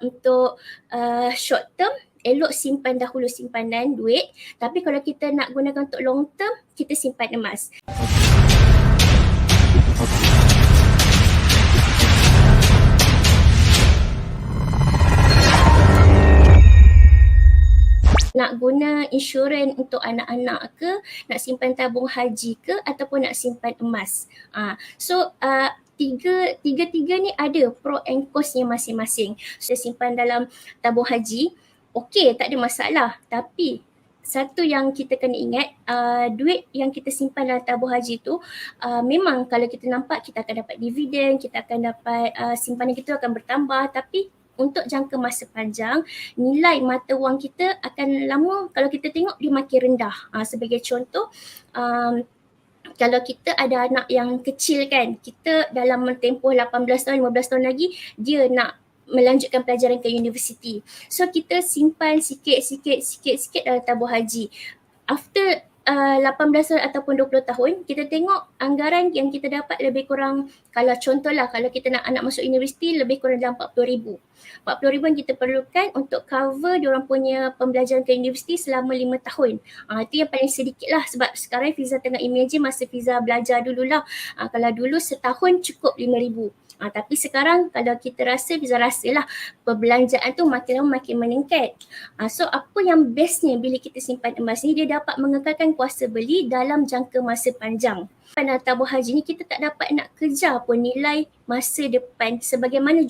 untuk short term, elok simpan dahulu simpanan duit. Tapi kalau kita nak gunakan untuk long term, kita simpan emas. Nak guna insurans untuk anak-anak ke, nak simpan tabung haji ke, ataupun nak simpan emas. Tiga-tiga ni ada pro and cons-nya masing-masing. Saya simpan dalam tabung haji, okey, tak ada masalah. Tapi satu yang kita kena ingat, duit yang kita simpan dalam tabung haji tu memang kalau kita nampak kita akan dapat dividen, kita akan dapat simpanan kita akan bertambah, tapi untuk jangka masa panjang, nilai mata wang kita akan lama, kalau kita tengok dia makin rendah. Sebagai contoh, kalau kita ada anak yang kecil kan, kita dalam tempoh 18 tahun, 15 tahun lagi, dia nak melanjutkan pelajaran ke universiti. So kita simpan sikit-sikit dalam tabung haji. After 18 tahun ataupun 20 tahun, kita tengok anggaran yang kita dapat lebih kurang, kalau contohlah kalau kita nak anak masuk universiti lebih kurang dalam RM40,000. RM40,000 yang kita perlukan untuk cover diorang punya pembelajaran ke universiti selama 5 tahun. Itu yang paling sedikit lah, sebab sekarang Fiza tengah imagine masa Fiza belajar dululah. Kalau dulu setahun cukup RM5,000. Tapi sekarang kalau kita rasa, Fiza rasalah perbelanjaan tu makin lama makin meningkat. So apa yang bestnya bila kita simpan emas ni, dia dapat mengekalkan kuasa beli dalam jangka masa panjang. Pada tabung haji ni kita tak dapat nak kejar pun nilai masa depan sebagaimana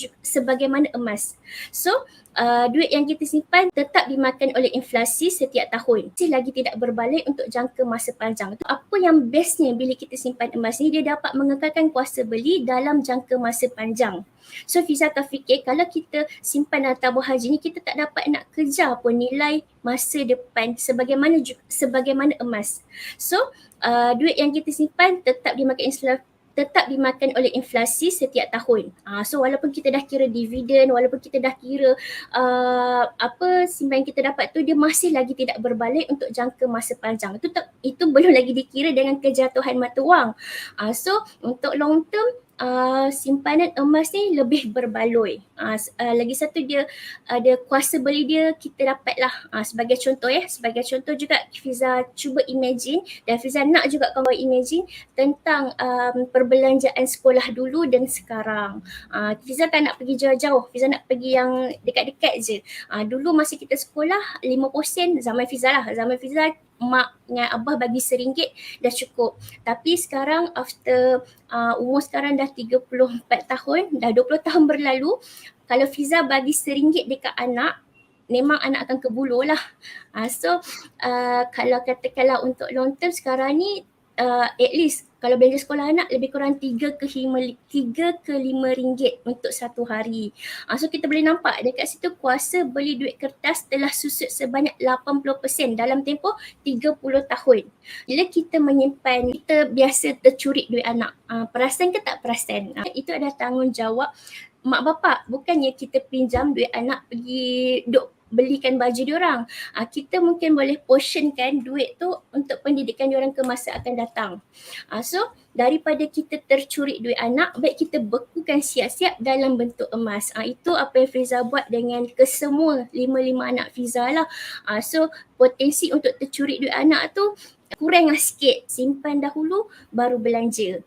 emas. So duit yang kita simpan tetap dimakan oleh inflasi setiap tahun. Masih lagi tidak berbalik untuk jangka masa panjang. Apa yang bestnya bila kita simpan emas ni, dia dapat mengekalkan kuasa beli dalam jangka masa panjang. So Fiza akan fikir kalau kita simpan dalam tabung haji ni, kita tak dapat nak kejar pun nilai masa depan sebagaimana emas. So duit yang kita simpan tetap dimakan oleh inflasi setiap tahun. So walaupun kita dah kira dividen, walaupun kita dah kira simpanan kita dapat tu, dia masih lagi tidak berbalik untuk jangka masa panjang. Itu belum lagi dikira dengan kejatuhan mata wang. So untuk long term, simpanan emas ni lebih berbaloi. Lagi satu, dia ada kuasa beli dia kita dapatlah. Sebagai contoh juga Fiza cuba imagine, dan Fiza nak juga kawan imagine tentang perbelanjaan sekolah dulu dan sekarang. Fiza tak nak pergi jauh-jauh, Fiza nak pergi yang dekat-dekat je. Dulu masa kita sekolah 50 sen, zaman Fiza mak dengan abah bagi RM1 dah cukup. Tapi sekarang after umur sekarang dah 34 tahun, dah 20 tahun berlalu, kalau Fiza bagi RM1 dekat anak, memang anak akan kebuluh lah. Kalau katakanlah untuk long term sekarang ni, at least kalau belanja sekolah anak lebih kurang 3 ke 5 ringgit untuk satu hari. So kita boleh nampak dekat situ kuasa beli duit kertas telah susut sebanyak 80% dalam tempoh 30 tahun. Bila kita menyimpan, kita biasa tercuri duit anak. Perasan ke tak perasan? Itu adalah tanggungjawab mak bapak. Bukannya kita pinjam duit anak pergi belikan baju diorang. Kita mungkin boleh portionkan duit tu untuk pendidikan diorang ke masa akan datang. So daripada kita tercuri duit anak, baik kita bekukan siap-siap dalam bentuk emas. Itu apa yang Fiza buat dengan kesemua 5 anak Fiza lah. So potensi untuk tercuri duit anak tu kurang lah sikit. Simpan dahulu baru belanja.